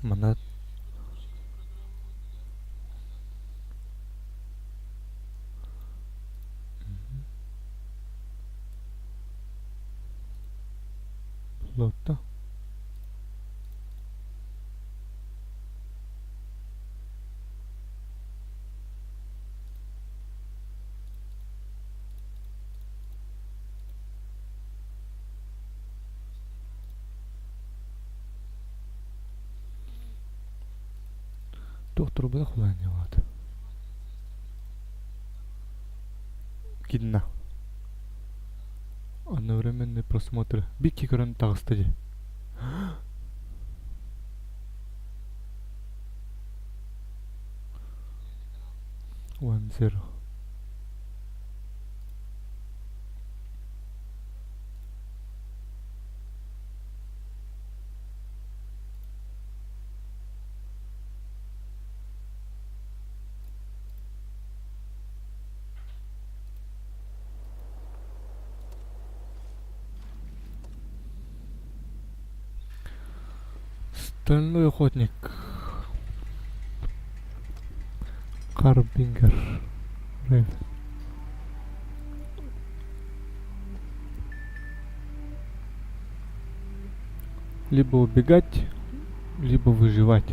Манат. Лота. Доктор буда kullanıyorlar. Кинна. Одновременный просмотр. Бики көрін тағыстыды. 1-0. Стальной охотник. Карбингер. Рейв. Либо убегать, либо выживать.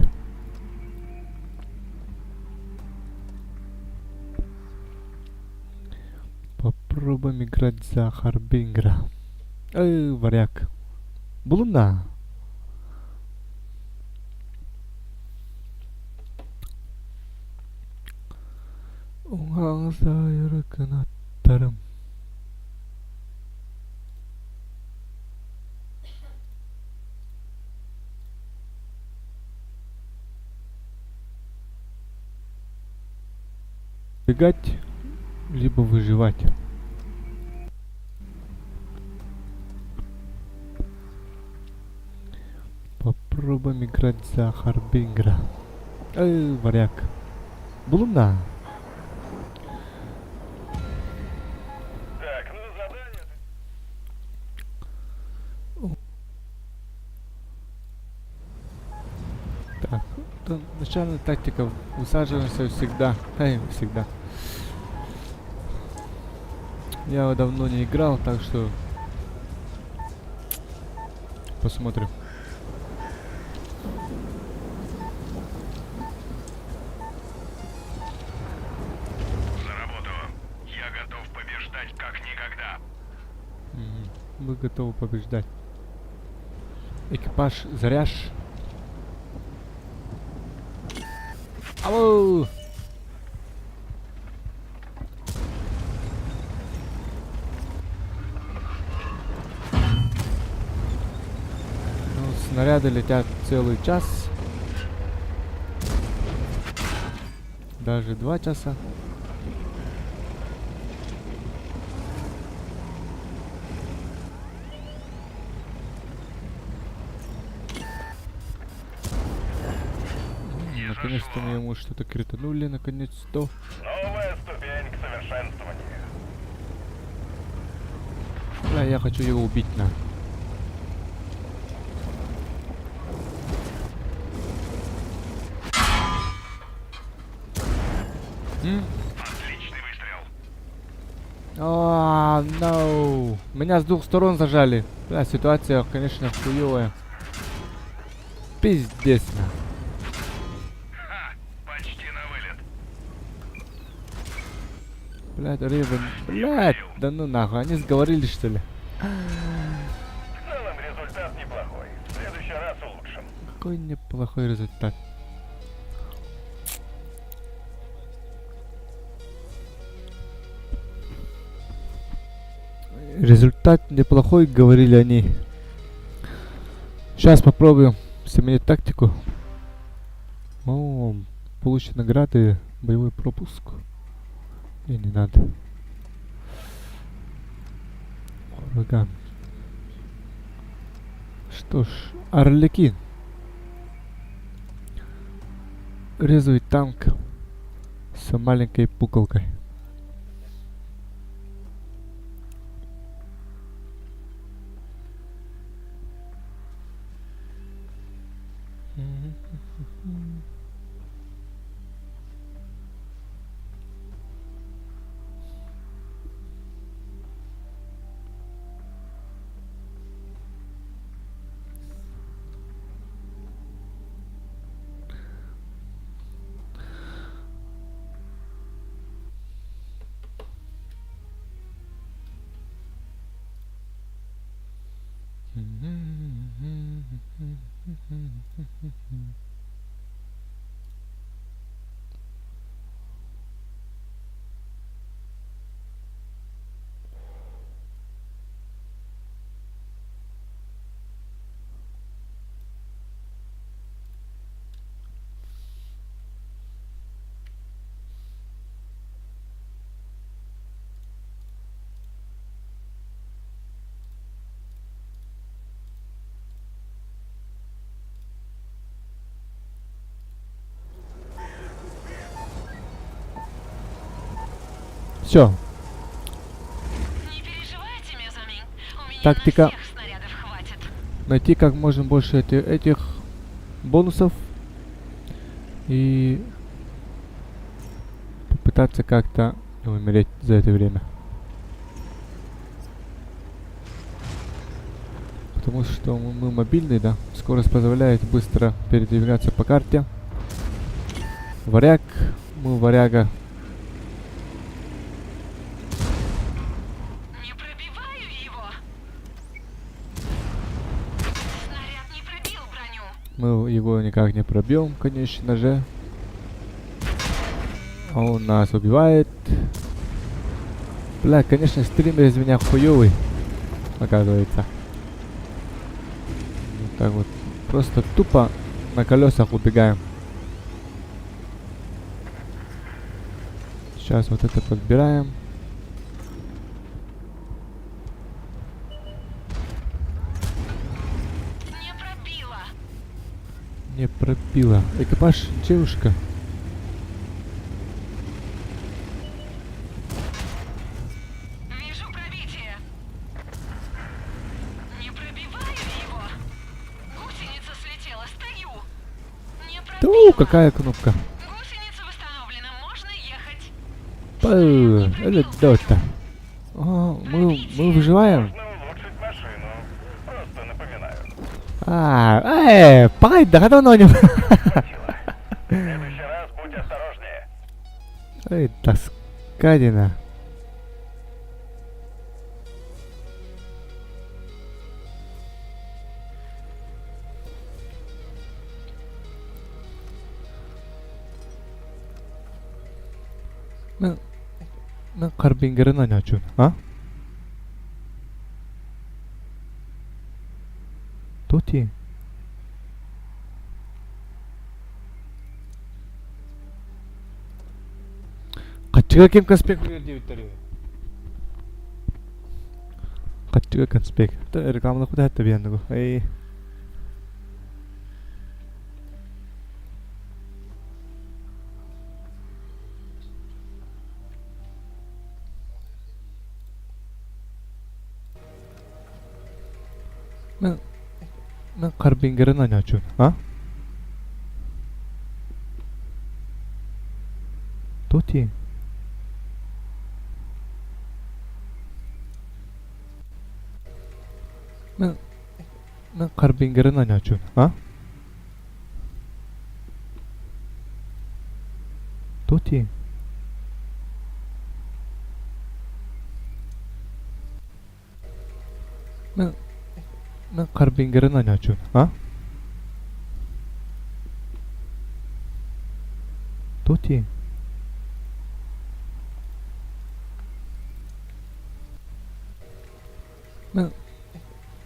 Попробуем играть за Харбингера. Варяг. Булуна. Угазайры канаттарым. Бегать, либо выживать. Попробуем играть за Харбингера. Варяг. Булуна. Так, ну задание. Так, начальная тактика. Высаживаемся всегда. Всегда. Я давно не играл, так что посмотрим. За работу. Я готов побеждать как никогда. Мы готовы побеждать. Экипаж заряж. Ау! Ну, снаряды летят целый час. Даже 2 часа. Наконец-то мы ему что-то кританули, наконец-то. Новая ступень к совершенствованию. Да, я хочу его убить, на. Отличный выстрел. No. Меня с 2 сторон зажали. Бля, ситуация, конечно, хуёвая. Пиздец, на. Ха! Почти на вылет. Блядь, Рейвен. Блядь, да ну нахуй, они сговорились, что ли? В целом результат неплохой. В следующий раз улучшим. Какой неплохой результат. Результат неплохой, говорили они. Сейчас попробуем сменить тактику. О, получить награды, боевой пропуск. И не надо. Ураган. Что ж, Арлекин. Резвый танк с маленькой пуколкой. Все, Не переживайте, Мезамин. У меня Тактика. на всех снарядов хватит. найти как можно больше этих бонусов и попытаться как-то не умереть за это время. Потому что мы мобильный, да, скорость позволяет быстро передвигаться по карте. Варяг, мы варяга. Не пробиваю его. Снаряд не пробил броню. Мы его никак не пробьем, конечно же. А он нас убивает. Бля, конечно, стример из меня хуёвый, оказывается. Вот так вот. Просто тупо на колесах убегаем. Сейчас вот это подбираем. Не пробила. Не пробила. Экипаж девушка. Вижу пробитие. Не пробиваю его. Гусеница слетела. Стою. Не пробила. Какая кнопка. Гусеница восстановлена. Можно ехать. Это дота. Мы выживаем. Можно улучшить машину. Просто напоминаю. Пай, да давно не... В следующий раз будь осторожнее. Эй, тоскадина. Ben Carbinger'ın hani açıyorsun, ha? Тoti. Качыга кем конспект берди биттери. Качыга конспект. Та рекламада куда хатта биянды. Эй. Ben Carbinger'ın hani açıyorsun, ha? Тoti. Ben Carbinger'ın hani açıyorsun, ha? Тoti. Ben Carbinger'ın hani açıyorsun, ha? Тoti.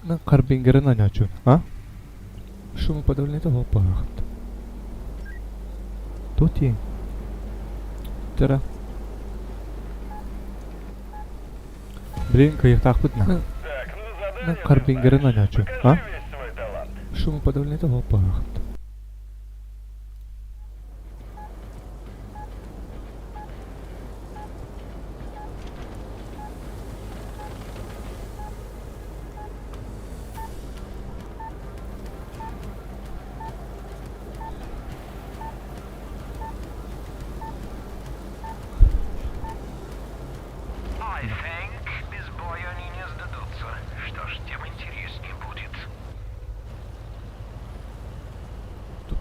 Ben Carbinger'ın hani açıyorsun, ha? Шумоподавление пахт. Тoti. Тера. Блин, как так путно. Так, ну Ben задание. Carbinger'ın hani açıyorsun, ha? Покажи весь свой талант. Шумоподавление пахт.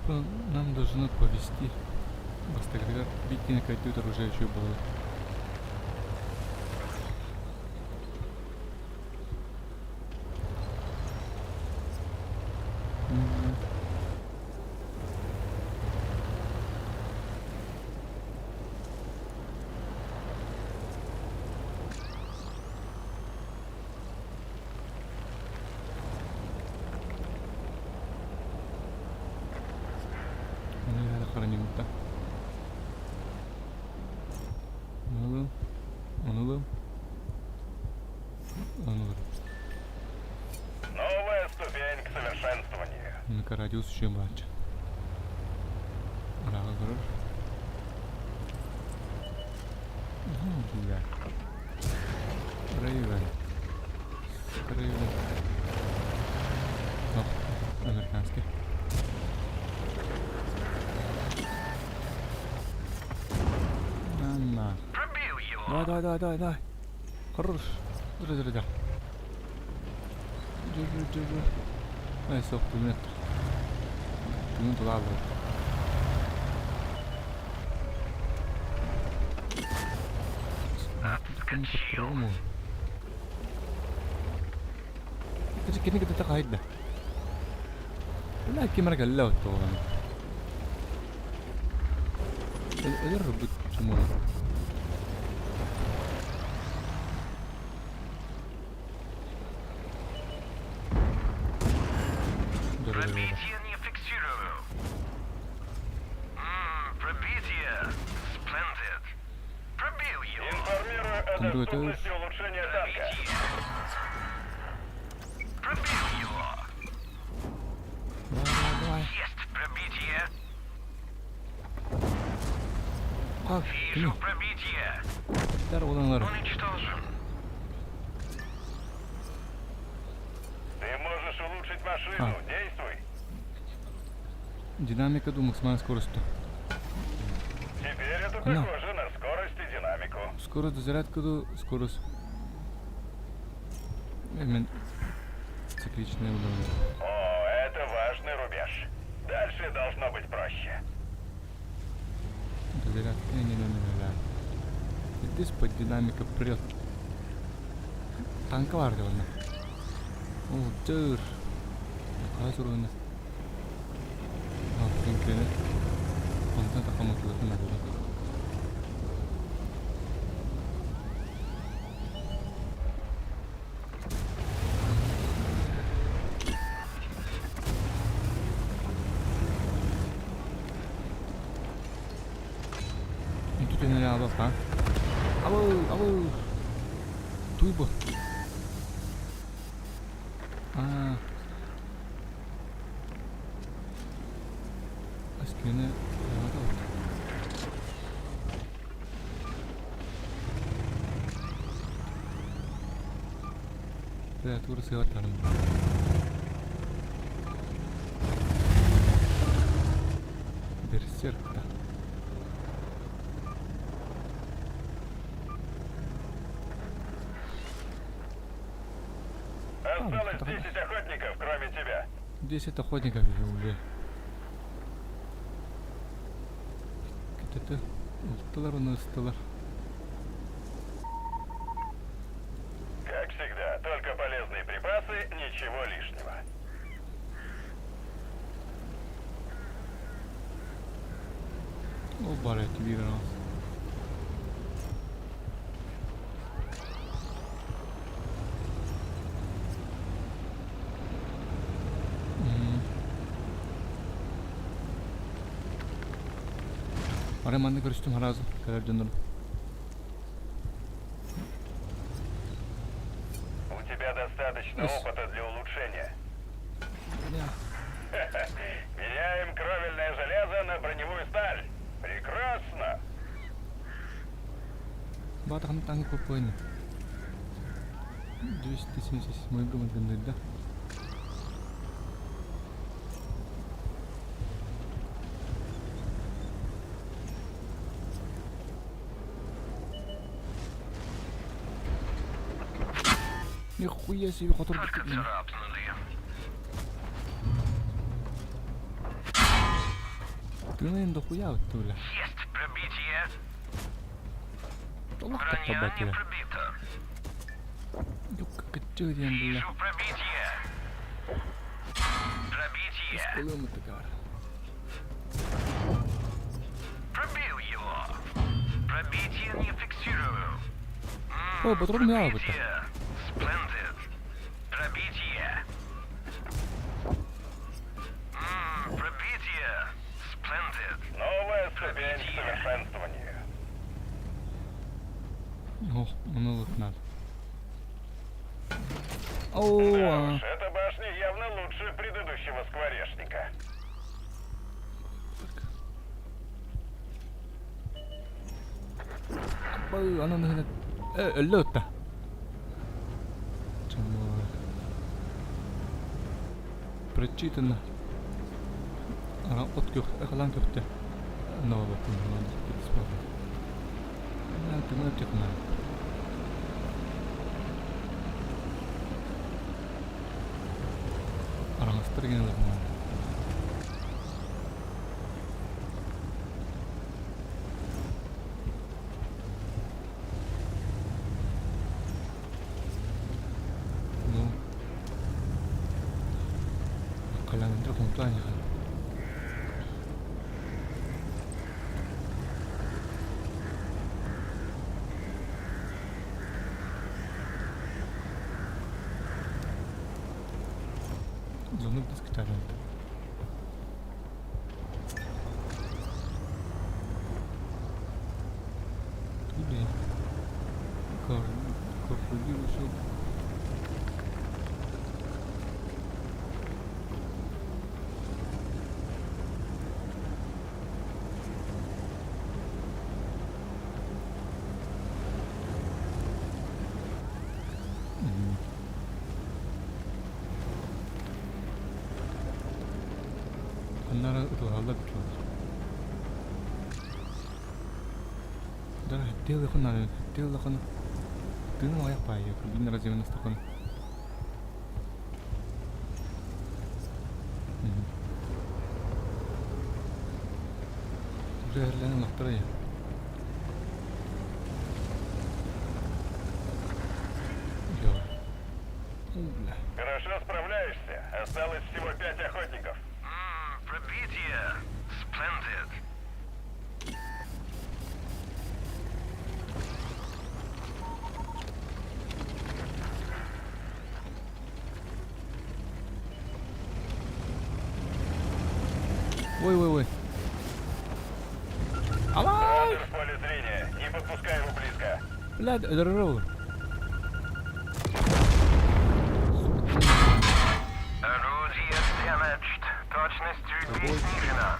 принципе, нам должно повезти. Просто когда битки на компьютер уже еще было. Храним-то. Он. Новая ступень к совершенствованию. Ну-ка, радиус еще младше. Браво, хорош. Да. Рейвен. Рейвен. Оп, американский. На. Пробил его. Давай. Хорош. Держи. Держи. Ай, сок, пулемет. Пулемет лава. Отскочил. Kasi kinig kita kahit na. Wala kimar galaw to. Ada rebut semua. Пробитие не фиксирую. Пробитие. Splendid. Пробил его. Информирую о доступности улучшения танка. Пробил его. Давай. Есть пробитие. Как? Вижу пробитие. Здорово, Ланар. Уничтожен. Ты можешь улучшить машину. Действуй. Динамика до максимальна скорост. Теперь это Она. похоже на скорость и динамику. Скорост до зарядка до скорост. Цикличная уровень. О, это важный рубеж. Дальше должно быть проще. До зарядки. Не. Здесь под динамика прет. Танка vardı bana. Oh, dur. Hazır oyna. Pinkleri. Ondan takamaklıkın adı. Тут не надо, а? Ау. Туйбо. Askerne havada oldu. Kreaturu sevat tanım. Берсерк. Осталось 10 охотников, кроме тебя. 10 охотников уже. Где-то усталар, он усталар. Как всегда, только полезные припасы, ничего лишнего. O bara aktiverar han. Araman'da görüştüm Harazım. Kadar canlarım. У тебя достаточно опыта для улучшения. Меняем кровельное железо на броневую сталь. Прекрасно! Бата хам танк купойны. 277 громадный, да? Нихуя себе, который Только царапнули. Тыны дохуя вот туля. Есть пробитие. Толах Броня не побатия. пробита. Юбка кочурья, бля. Вижу пробитие. Пробитие. Скулы такая. Пробил его. Пробитие не фиксирую. О, патрон мягко. Пробитие. Splendid. Пробитие. Пробитие. Splendid. Новая ступень к совершенствованию. О, много надо. О, Да уж, эта башня явно лучше предыдущего скворечника. она на лёта. 정말 прочитано. Она открыт, эколанкерте. Нового надо пересмотреть. Это мы техна. Она стригнет нормально. Ну, kailangan nito kung plano yan. Zonuk na sekitaran ito. Tuloy. Korfulirusu. Annara itu halak tuh. Darah hati aku nana, hati aku nana. Tuh mau apa ya? Kebin razia mana stakon. Udah lain lah terus ya. Yo. Ulah. Хорошо справляешься. Осталось всего 5 охотников. Пробитие. Splendid. Ой. Ала! Центр в поле зрения. Не подпускай его близко. Блядь, здорово. Орудие damaged. Точность чуть не снижена.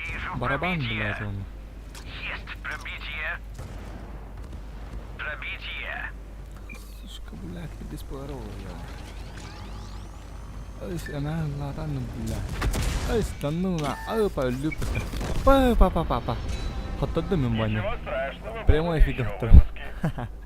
Вижу Барабан, пробитие. блядь, он. Есть пробитие. Пробитие. Сушка, блядь, ты здорово, я. Ой, она ладно, блядь. Ой, стану на, полюбка. Папа. Хоть одну мембаню. Ничего страшного. Прямой будут фига еще второй. вылазки.